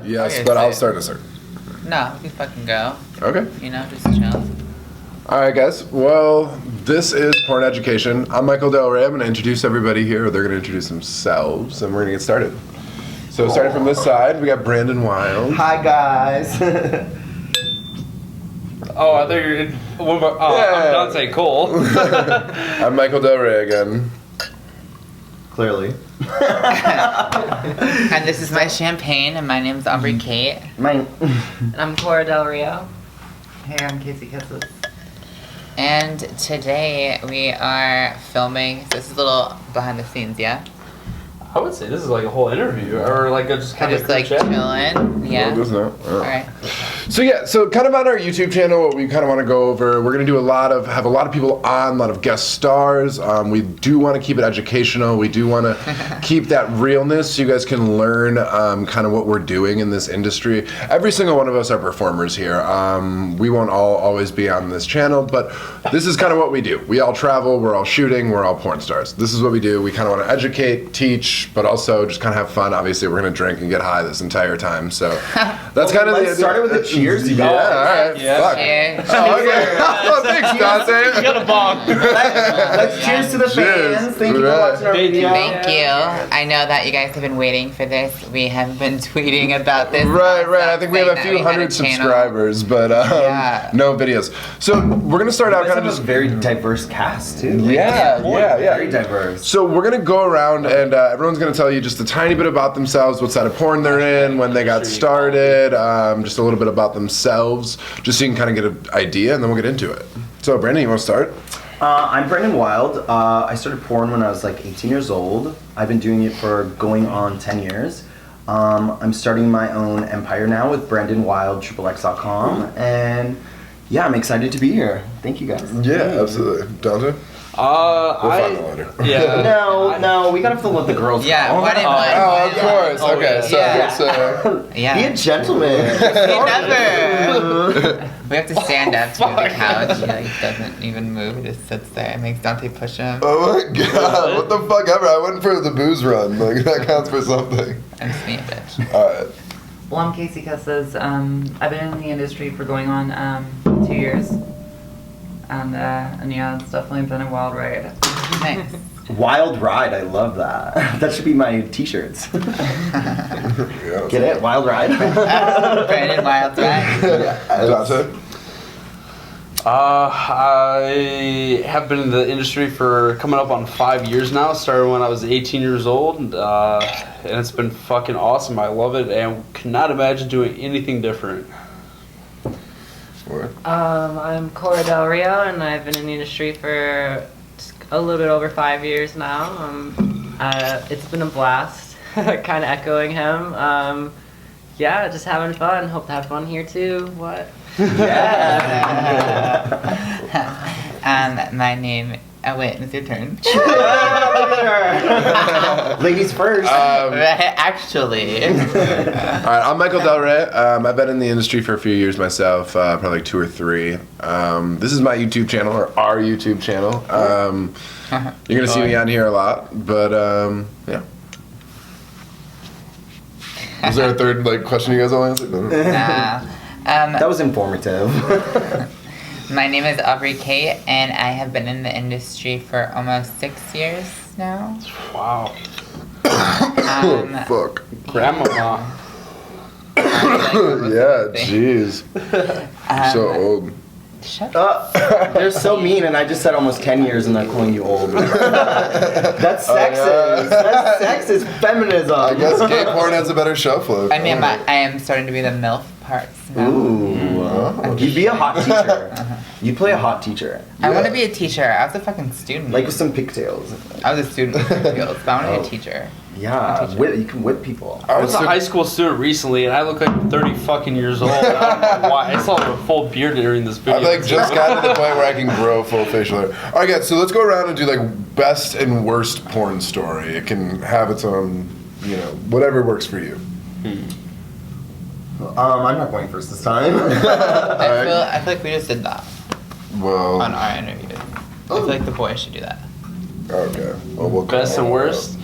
Yes, Okay, but so- I'll start a start. No, we can fucking go. Okay. You know, just chill. All right, guys. Well, this is Porn Education. I'm Michael Del Rio. I'm going to introduce everybody here. They're going to introduce themselves, and we're going to get started. So starting from this side, we got Brandon Wilde. Hi guys. Oh, I thought you were. What about? Oh, Yeah. I'm Dante Colle. I'm Michael Del Rio again. Clearly. And this is my champagne, and my name's Aubrey Kate. Mine. And I'm Kora Del Rio. Hey, I'm Casey Kisses. And today we are filming. So this is a little behind the scenes, yeah? I would say this is like a whole interview, or like a just kind of Just like chat. chilling, yeah. Well, Alright. So kind of on our YouTube channel, what we kind of want to go over, we're going to do have a lot of people on, a lot of guest stars. We do want to keep it educational. We do want to keep that realness so you guys can learn kind of what we're doing in this industry. Every single one of us are performers here. We won't all always be on this channel, but this is kind of what we do. We all travel, we're all shooting, we're all porn stars. This is what we do. We kind of want to educate, teach, but also just kind of have fun. Obviously, we're going to drink and get high this entire time, so that's kind of the... Let's start it with the cheers, you Yeah, guys. all right. Yeah. Fuck. Cheers. Oh, okay. Oh, thanks, Dante. You got a bomb. Let's cheers to the Cheers. fans. Thank you for Right. watching our Thank you. video. Thank you. I know that you guys have been waiting for this. We have been tweeting about this. Right. I think we have a saying that few we had hundred channel. subscribers, but Yeah. no videos. So we're gonna start out You guys kind of have just. a very diverse cast too. Yeah. Very diverse. So we're gonna go around and everyone's gonna tell you just a tiny bit about themselves, what side of porn they're in, when they got started, just a little bit about themselves, just so you can kind of get an idea, and then we'll get into it. So Brandon, you want to start? I'm Brandon Wilde. I started porn when I was like 18 years old. I've been doing it for going on 10 years. I'm starting my own empire now with BrandonWilde.xx.com, and yeah, I'm excited to be here. Thank you guys. Yeah, absolutely. Dante? We'll find it later. Yeah. No, we gotta fill with the girls. Yeah, now. one in one. Oh, of course. Oh, Okay, yeah. so Yeah. Be a gentleman. Never. We have to stand up to the couch. He like doesn't even move. He just sits there. It makes Dante push him. Oh my god, what the fuck ever. I went for the booze run. Like, that counts for something. I'm just being a bitch. Alright. Well, I'm Casey Kisses. I've been in the industry for going on 2 years. And yeah, it's definitely been a wild ride. Nice. Wild ride, I love that. That should be my t-shirts. Yeah. Get it? Wild ride? Brandon Wilde, right? Dante? I have been in the industry for coming up on 5 years now. Started when I was 18 years old, and it's been fucking awesome. I love it, and cannot imagine doing anything different. I'm Kora Del Rio, and I've been in the industry for just a little bit over 5 years now. It's been a blast, kind of echoing him. Yeah, just having fun. Hope to have fun here too. What? Yeah. My name. Oh wait, it's your turn. Ladies first. Actually. Alright, I'm Michael Del Rey. I've been in the industry for a few years myself, probably like 2 or 3. This is my YouTube channel, or our YouTube channel. You're gonna see me on here a lot, but yeah. Was there a third question you guys all answered? No. That was informative. My name is Aubrey Kate, and I have been in the industry for almost 6 years now. Wow. Fuck. Grandmama. Yeah, jeez. You're so old. Shut up. They're so mean, and I just said almost 10 years, and they're calling you old. That's sexist. yeah. That's sexist feminism. I guess gay porn has a better shelf life. I mean, I am starting to be the MILF parts now. Ooh. You'd be a hot teacher. You'd play a hot teacher. I want to be a teacher. I was a fucking student. Like with some pigtails. I was a student with pigtails, but I want to be a teacher. Yeah, you can whip people. I was a high school student recently, and I look like 30 fucking years old. I don't know why. I still have a full beard during this video. I've just gotten to the point where I can grow full facial hair. All right, guys. So let's go around and do best and worst porn story. It can have its own, whatever works for you. I'm not going first this time. I feel like we just did that Well. on our interview. I feel like the boys should do that. Okay. Well, we'll Best and worst?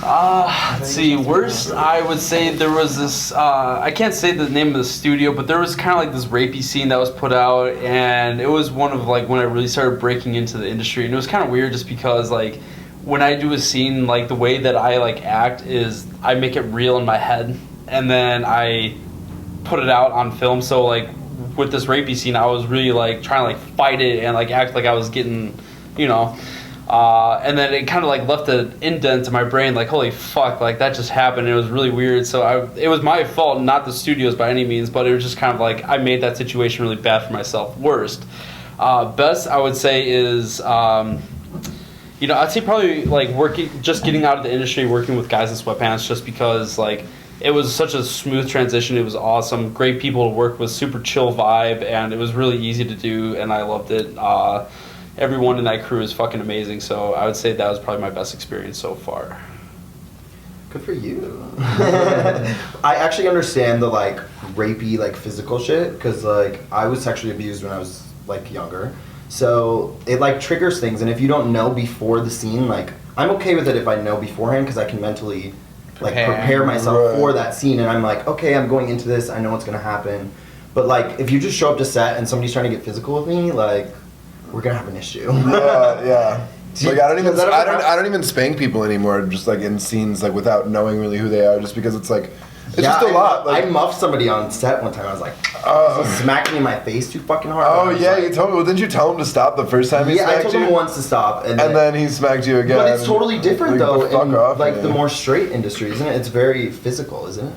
Let's see. Worst, I would say there was this. I can't say the name of the studio, but there was kind of like this rapey scene that was put out, and it was one of like when I really started breaking into the industry, and it was kind of weird just because like when I do a scene, like the way that I like act is I make it real in my head, and then I put it out on film. So like with this rapey scene, I was really like trying to like fight it and like act like I was getting, you know. And then it kind of like left an indent in my brain, like holy fuck, like that just happened. It was really weird. So it was my fault, not the studios by any means, but it was just kind of like I made that situation really bad for myself. Worst, best I would say is, you know, I'd say probably like getting out of the industry, working with guys in sweatpants, just because like it was such a smooth transition. It was awesome, great people to work with, super chill vibe, and it was really easy to do, and I loved it. Everyone in that crew is fucking amazing, so I would say that was probably my best experience so far. Good for you. I actually understand the like rapey like physical shit because like I was sexually abused when I was like younger, so it like triggers things. And if you don't know before the scene, like I'm okay with it if I know beforehand because I can mentally like prepare myself for that scene, and I'm like, okay, I'm going into this, I know what's gonna happen. But like if you just show up to set and somebody's trying to get physical with me, like we're gonna have an issue. Yeah. Like I don't even spank people anymore, just like in scenes like without knowing really who they are, just because it's like it's just a lot. Like, I muffed somebody on set one time. I was like, smacking me in my face too fucking hard. Oh yeah, like, you told me. Well, didn't you tell him to stop the first time he smacked you? Yeah, I told him once to stop, and then he smacked you again. But it's totally different though. In the more straight industry, isn't it? It's very physical, isn't it?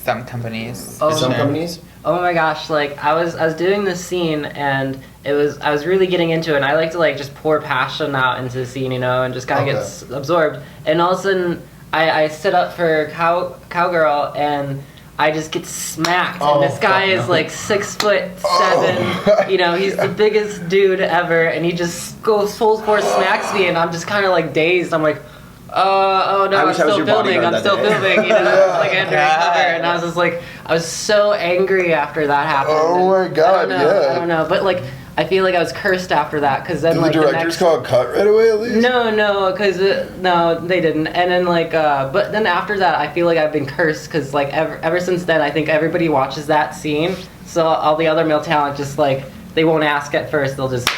Some companies. Some companies. Oh my gosh, like I was doing this scene and I was really getting into it, and I like to like just pour passion out into the scene, you know, and just kind of get absorbed. And all of a sudden I stood up for cowgirl and I just get smacked, and this guy is like 6'7", you know, he's the biggest dude ever, and he just goes full force smacks me, and I'm just kind of like dazed. I'm like, oh no, I'm still filming, you know, like undercover, and I was just like, I was so angry after that happened. Oh my god, I don't know, but like, I feel like I was cursed after that, because then did like the directors call a cut right away at least? No, because no, they didn't. And then like, but then after that, I feel like I've been cursed, because like ever since then, I think everybody watches that scene, so all the other male talent just like, they won't ask at first, they'll just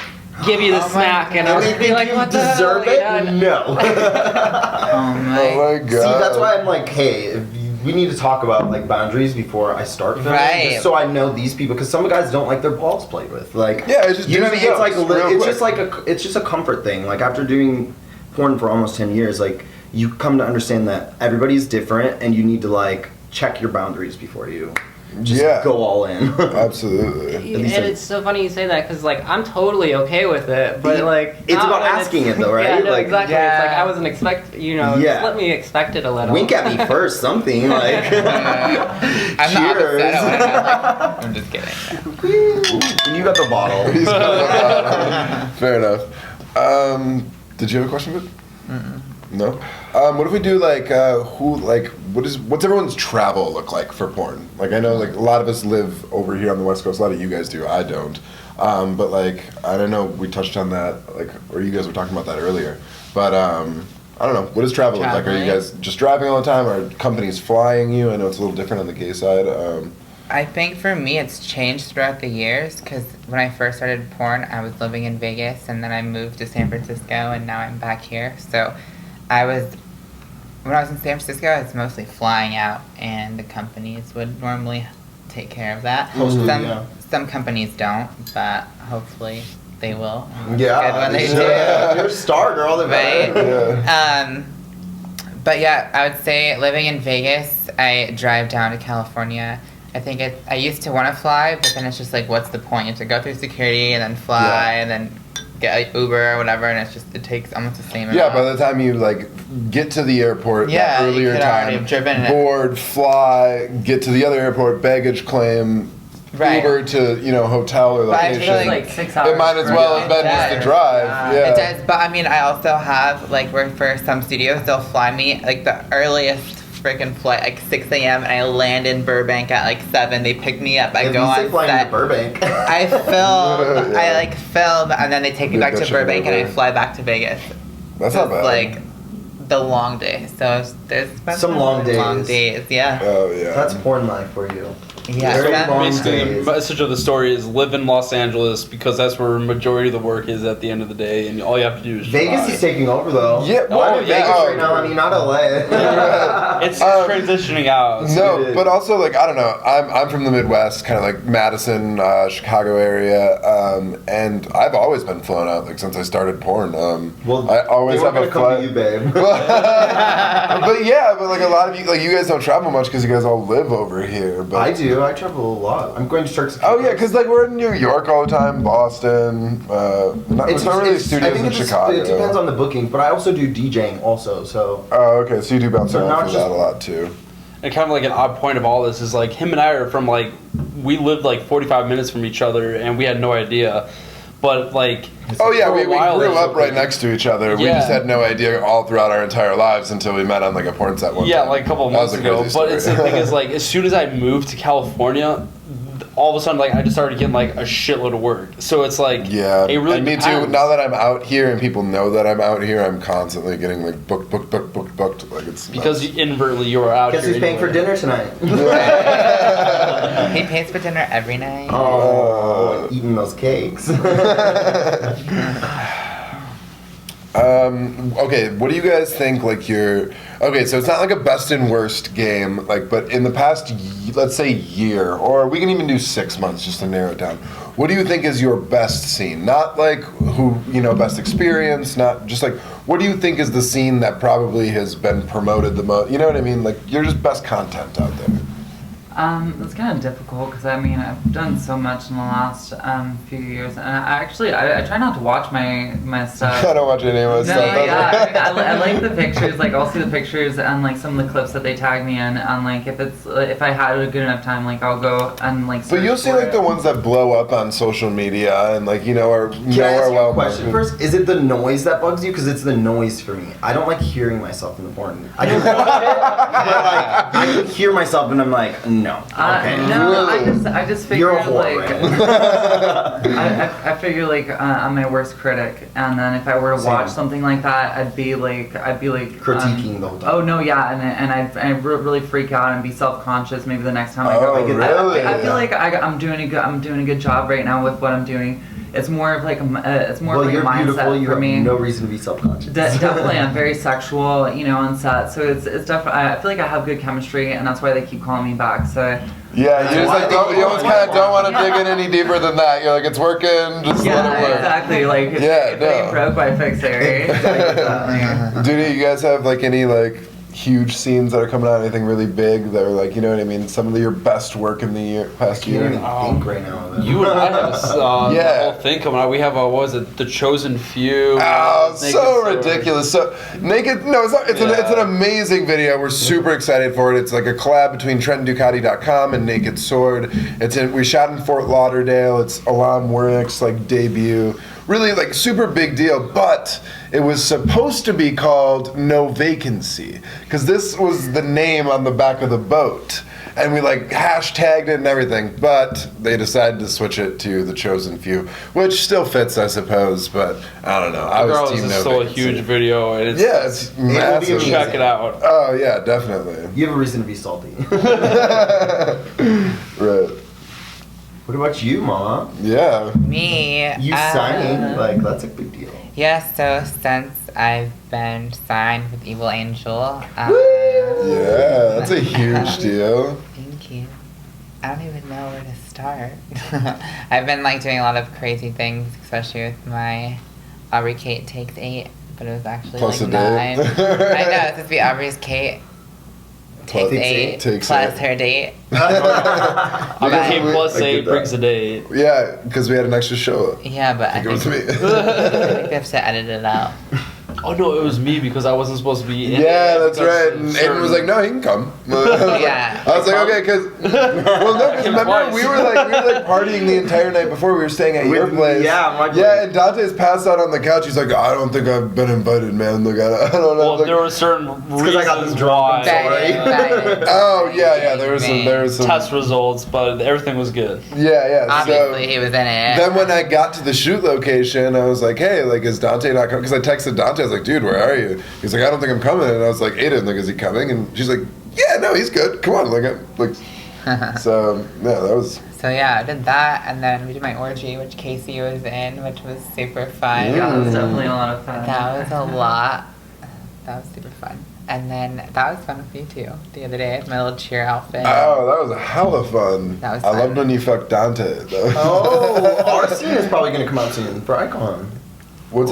give you the smack, and I'll just be like, what the hell? Deserve it? No. Oh my god. See, that's why I'm like, hey, we need to talk about like boundaries before I start filming, just so I know these people, because some guys don't like their balls played with. Like, yeah, it's just, you know what I mean? It's like it's just a comfort thing. Like after doing porn for almost 10 years, like you come to understand that everybody's different, and you need to like check your boundaries before you just go all in. Absolutely. And it's so funny you say that, because like I'm totally okay with it, but like it's about asking it though, right? Yeah, no, like, exactly. Yeah. It's like I wasn't just let me expect it a little. Wink at me first, something like. I'm not upset. I'm just kidding. You got the bottle. He's got the bottle. Fair enough. Did you have a question, Vic? No. What if we do like what's everyone's travel look like for porn? Like I know like a lot of us live over here on the West Coast. A lot of you guys do. I don't. But like I don't know. We touched on that like, or you guys were talking about that earlier. But I don't know. What does travel look like? Are you guys just driving all the time? Are companies flying you? I know it's a little different on the gay side. I think for me it's changed throughout the years, because when I first started porn, I was living in Vegas, and then I moved to San Francisco, and now I'm back here. So when I was in San Francisco, I was mostly flying out, and the companies would normally take care of that. Some companies don't, but hopefully they will. Yeah, good when they do. You're a star girl, right? Yeah. But yeah, I would say living in Vegas, I drive down to California. I think I used to want to fly, but then it's just like, what's the point? You have to go through security and then fly and then get an Uber or whatever, and it takes almost the same amount. Yeah, by the time you like get to the airport, that earlier time, board, fly, get to the other airport, baggage claim, Uber to hotel or location. It's like 6 hours. It might as well have been just the drive. Yeah. It does, but I mean, I also have like where for some studios they'll fly me like the earliest freaking flight like 6 a.m. and I land in Burbank at like 7. They pick me up. I go on set. To Burbank. I film, and then they take me back to Burbank, and I fly back to Vegas. That's not bad. Like the long day. So there's been Some long Long days. days, yeah. Oh yeah. That's porn life for you. Yeah. Very that- long Basically, days. the message of the story is live in Los Angeles because that's where majority of the work is at the end of the day, and all you have to do is Vegas try. is taking over though. Yeah, Oh, I'm in yeah. Vegas right now, honey, not LA. It's transitioning out. so- No, It is. but also like I don't know. I'm from the Midwest, kind of like Madison, Chicago area, and I've always been flown out like since I started porn. Well, I always they have weren't a gonna come flight. to you, babe. But yeah, but like a lot of you, like you guys don't travel much because you guys all live over here. But I do. I travel a lot. I'm going to Turks. and Oh yeah, Caicos. because like we're in New York all the time, Boston. It's not really studios I think in Chicago. It depends on the booking, but I also do DJing also. So Oh, okay. So you do bounce So around not for just- that a lot too. And kind of like an odd point of all this is like him and I are from like we lived like 45 minutes from each other and we had no idea, but like Oh yeah, for a we while grew there- up right next to each other. We Yeah. just had no idea all throughout our entire lives until we met on like a porn set one yeah, time. like a couple of That was months a ago. crazy But it's the story. thing is like as soon as I moved to California, all of a sudden like I just started getting like a shitload of work. So it's like Yeah, it really and me too. depends. Now that I'm out here and people know that I'm out here, I'm constantly getting like booked. Like it's because nuts. inadvertently you were out guess here who's paying for anyway. dinner tonight? He pays for dinner every night. Oh, eating those cakes. Okay, what do you guys think? Like okay, so it's not like a best and worst game, like, but in the past, let's say year, or we can even do 6 months just to narrow it down. What do you think is your best scene? Not like who best experience, not just like what do you think is the scene that probably has been promoted the most? You know what I mean? Like you're just best content out there. It's kind of difficult because I mean I've done so much in the last few years, and I try not to watch my stuff. I don't watch any of my No, stuff. yeah, I like the pictures. Like I'll see the pictures and like some of the clips that they tag me in, and like if I had a good enough time, like I'll go and like. But search you'll see for like it. the ones that blow up on social media and like are Can I ask you well a question first? Is it the noise that bugs you? Because it's the noise for me. I don't like hearing myself in the porn. I can watch it, but like I can hear myself and I'm like, no. Okay. No, Really? I just figure You're a whore, like right? I figure like I'm my worst critic, and then if I were to Same. watch something like that, I'd be like Critiquing the whole time. Oh no, yeah, and I'd really freak out and be self-conscious. Maybe the next time I go, Oh, like, really? I feel like I'm doing a good job right now with what I'm doing. It's more of like it's more Well, of like you're a mindset beautiful. You for have me. no reason to be self-conscious. Definitely, I'm very sexual, on set. So it's definitely. I feel like I have good chemistry, and that's why they keep calling me back. So Yeah, you just Why like they you almost want kind of more? don't want to dig in any deeper than that. You're like it's working, just let it yeah, work. exactly. Like if Yeah, it ain't no. broke, why fix it, right? Do you guys have like any like huge scenes that are coming out? Anything really big that are like you know what I mean? Some of your best work in the past I can't year. even think right now. Of it. You and I have Yeah. the whole thing coming out. We have what was it? The Chosen Few. Oh, Naked so Sword. ridiculous! So naked. No, it's not. It's an amazing video. We're super excited for it. It's like a collab between TrentonDucati.com and Naked Sword. We shot in Fort Lauderdale. It's Alam Wernick's like debut. Really like super big deal, but it was supposed to be called No Vacancy because this was the name on the back of the boat. And we like hashtagged it and everything, but they decided to switch it to The Chosen Few, which still fits, I suppose. But I don't know. I was Regardless, team it's No still a Vacancy. huge video, and it's Yeah, it's massive. amazing. check it out. Oh yeah, definitely. You have a reason to be salty. Right. What about you, Mama? Yeah. Me. You signing, like, that's a big deal. Yeah, so since I've been signed with Evil Angel, Yeah, that's a huge deal. Thank you. I don't even know where to start. I've been like doing a lot of crazy things, especially with my Aubrey Kate Takes 8, but it was actually Plus like a date. 9. I know, it's supposed to be Aubrey's Kate Takes Plus- 8 Takes plus 8. her date. I'm But- okay, plus I get 8 that. brings a date. Yeah, because we had an extra show. Yeah, but I It goes think, to me. I think we have to edit it out. Oh no, it was me because I wasn't supposed to be in Yeah, it that's because right. of And Aiden certain- was like, "No, he can come." Yeah. I was like, "Okay," because well, no, because remember Twice. we were like partying the entire night before. We were staying at your place. Yeah, my place. Yeah, and Dante's passed out on the couch. He's like, "I don't think I've been invited, man. Look, I don't know." Well, Like, there were certain 'cause I got this reasons drunk, why. I'm sorry. oh yeah, there was some Test results, but everything was good. Yeah. Obviously, So he was in it. then when I got to the shoot location, I was like, "Hey, like, is Dante not coming?" Because I texted Dante. I was was like, dude, where are you? He's like, I don't think I'm coming. And I was like, Aiden, like, is he coming? And she's like, yeah, no, he's good. Come on, so yeah, that was. So yeah, I did that, and then we did my orgy, which Casey was in, which was super fun. Yeah, that was definitely a lot of fun. That was a lot. That was super fun. And then that was fun with you too. The other day, my little cheer outfit. Oh, that was a hella fun. That was I fun. loved when you fucked Dante. Though. Oh, our scene is probably gonna come out soon for Icon. What's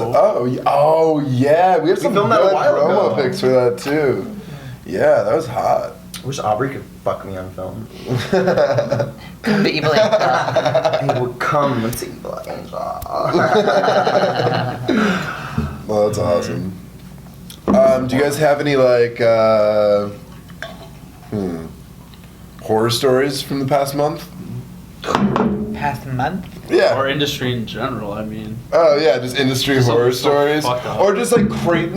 yeah, we have some filmed good that a while promo ago. pics for that too. Yeah, that was hot. I wish Aubrey could fuck me on film. Come to Evil Angel. He would come to Evil Angel. Well, that's awesome. Do you guys have any like horror stories from the past month? Past month? Yeah. Or industry in general, I mean. Oh yeah, just industry Just horror something so stories, fucked up. or just like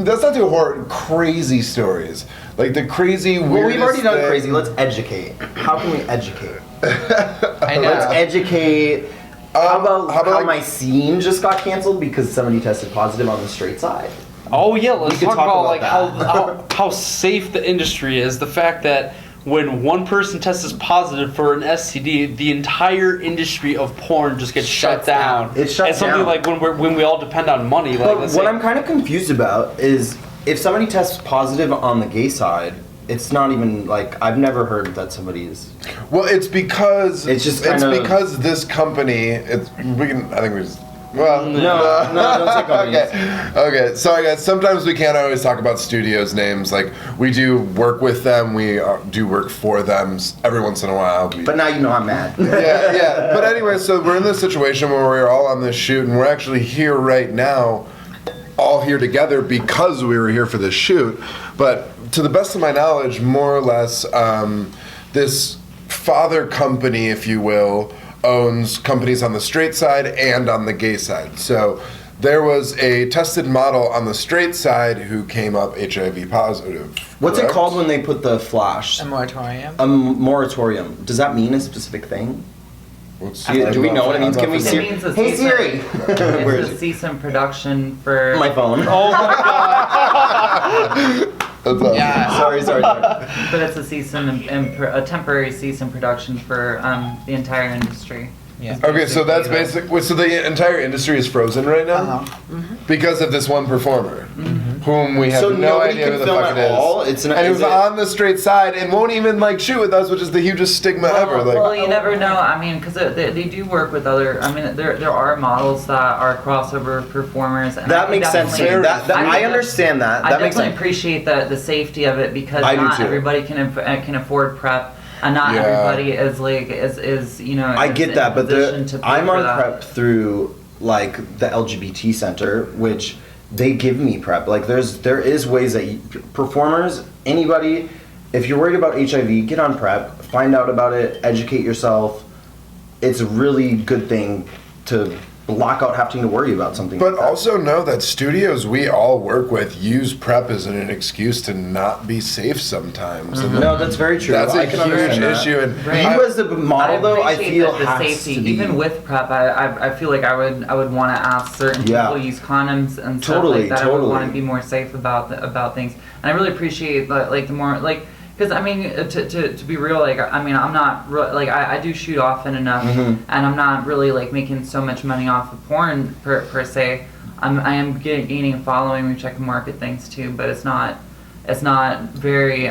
that's not too horror. Crazy stories, like the crazy. Well, we've already done thing. crazy. Let's educate. How can we educate? I know. Let's educate. How about how like- my scene just got canceled because somebody tested positive on the straight side? Oh yeah, let's could talk talk about about like that. how safe the industry is. The fact that when one person tests positive for an STD, the entire industry of porn just gets shut Shuts down. It shuts and something down. like when we all depend on money. Like But let's what say- I'm kind of confused about is if somebody tests positive on the gay side, it's not even like I've never heard that somebody is. Well, it's because It's just kinda- because this company. I think we just. Well, No, don't say companies. Okay. Sorry, guys. Sometimes we can't always talk about studios' names. Like we do work with them. We do work for them every once in a while. But now you know I'm mad. yeah. But anyway, so we're in this situation where we're all on this shoot, and we're actually here right now, all here together because we were here for this shoot. But to the best of my knowledge, more or less, this father company, if you will, owns companies on the straight side and on the gay side. So there was a tested model on the straight side who came up HIV positive. What's it correct? called when they put the flash? A moratorium. A moratorium. Does that mean a specific thing? What's- Do we know what it means? Can we It see? means a Hey cease Siri. and- Where It's is a it? cease and production for My phone. Oh my god! That's awesome. Yeah. Sorry. but it's a cease and a temporary cease and production for the entire industry. Yeah. Okay, so that's basic. So the entire industry is frozen right now Uh-huh. because of this one performer, whom we have So no nobody idea can who the film fuck at it is. all? It's and he was on the straight side and won't even like shoot with us, which is the hugest stigma ever. Like, Well, you never know. I mean, because they do work with other. I mean, there are models that are crossover performers. And That I makes sense to me. definitely- I understand that. I That makes definitely sense. appreciate the safety of it because I do not too. everybody can afford prep, and not Yeah. everybody is like is you know. I is get in that, a but position to pay I'm for on that. prep through like the LGBT center, which they give me prep. Like there is ways that performers, anybody, if you're worried about HIV, get on prep, find out about it, educate yourself. It's a really good thing to block out having to worry about something. but like that. also know that studios we all work with use prep as an excuse to not be safe sometimes. And No, that's very true. that's a I can huge understand that. issue. And Right. You as the model, though, I appreciate feel the has safety. to be. Even with prep, I feel like I would want to ask certain Yeah. people use condoms and stuff Totally, like that. I would want totally. to be more safe about things, and I really appreciate the more like. Because I mean, to be real, like I mean, I'm not like I do shoot often enough, Mhm. and I'm not really like making so much money off of porn per se. I am gaining a following, which I can market things to, but it's not very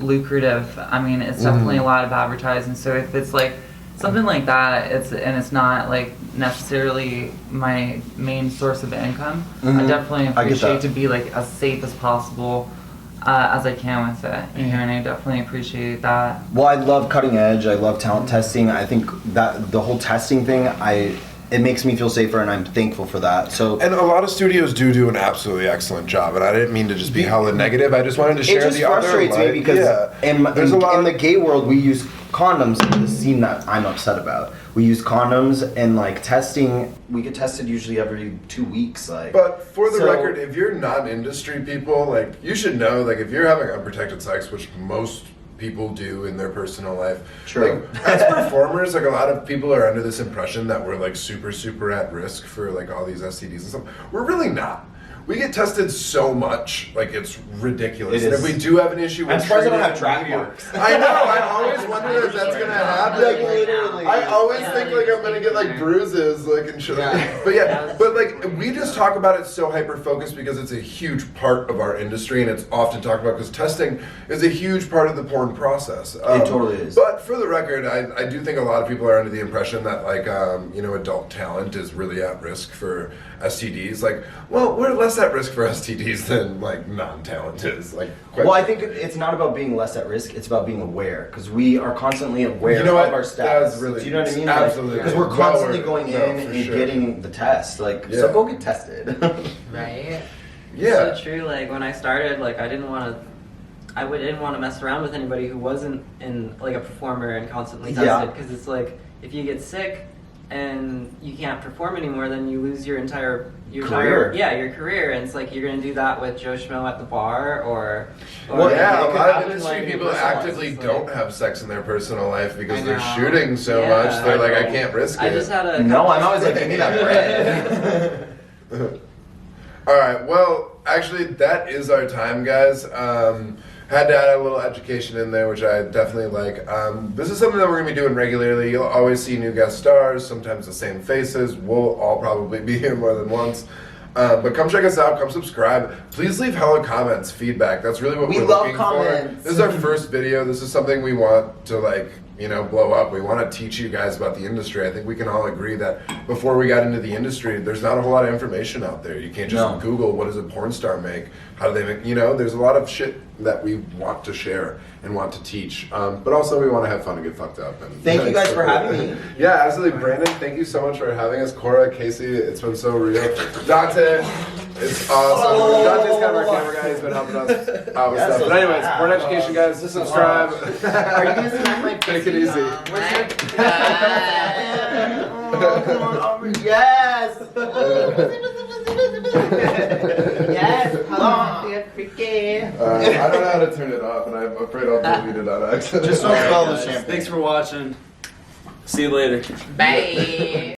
lucrative. I mean, it's definitely a lot of advertising. So if it's like something like that, it's not like necessarily my main source of income. I Mhm. definitely I get appreciate that. to be like as safe as possible. As I can with it, you know, and I definitely appreciate that. Well, I love cutting edge. I love talent testing. I think that the whole testing thing, it makes me feel safer, and I'm thankful for that. So And a lot of studios do an absolutely excellent job, and I didn't mean to just be hella negative. I just wanted to share it just the other frustrates me light. because There's a lot in the gay world, we use condoms. The scene that I'm upset about. We use condoms and like testing. We get tested usually every 2 weeks. Like, But for the So- record, if you're non-industry people, like you should know, like if you're having unprotected sex, which most people do in their personal life, True. like, as performers, like a lot of people are under this impression that we're like super at risk for like all these STDs and stuff. We're really not. we get tested so much, like it's ridiculous. It And is. if we do have an issue, I'm surprised I don't have treat track it marks. I know. I always wonder if that's gonna happen. Like, literally. I always Yeah, think like I'm gonna get like bruises, like and shit. But yeah, but like we just talk about it so hyper focused because it's a huge part of our industry, and it's often talked about because testing is a huge part of the porn process. It totally is. But for the record, I do think a lot of people are under the impression that like adult talent is really at risk for STDs. Like, well, we're less at risk for STDs than like non-talent is. Like, Well, I think it's not about being less at risk. It's about being aware, because we are constantly aware You know what? of our status. That's really- Do you know what I mean? absolutely. Because we're Well, constantly we're- going no, in for and sure. getting the test. Like, Yeah. so go get tested. Right? yeah. So true. Like when I started, like I didn't want to mess around with anybody who wasn't in like a performer and constantly Yeah. tested, because it's like if you get sick and you can't perform anymore, then you lose your entire Career. your career, and it's like you're gonna do that with Joe Schmo at the bar or Well, yeah, it a could lot of happen, industry like, in people personal life. actively It's like- don't have sex in their personal life because I they're know. shooting so Yeah, much. They're I like, I know. can't risk I it. just had a No, I'm always like, give me that bread. All right. Well, actually, that is our time, guys. Had to add a little education in there, which I definitely like. This is something that we're gonna be doing regularly. You'll always see new guest stars, sometimes the same faces. We'll all probably be here more than once. But come check us out. Come subscribe. Please leave hella comments, feedback. That's really what We we're love looking comments. for. This is our first video. This is something we want to blow up. We want to teach you guys about the industry. I think we can all agree that before we got into the industry, there's not a whole lot of information out there. You can't just No. Google what does a porn star make? How do they make? There's a lot of shit that we want to share and want to teach. But also we want to have fun and get fucked up. And Thank you guys for having me. Yeah, absolutely. Brandon, thank you so much for having us. Cora, Casey, it's been so real. Dante, it's awesome. Oh. Dante's kind of our camera guy. He's been helping us out with Yeah, stuff. so But anyways, yeah. porn education, guys. Just subscribe. Are you gonna smack my Take it easy. Oh, come on over. Yes! Yes! Come on. I don't know how to turn it off, and I'm afraid I'll delete it on accident. Just don't smell the champagne. Thanks for watching. See you later. Bye.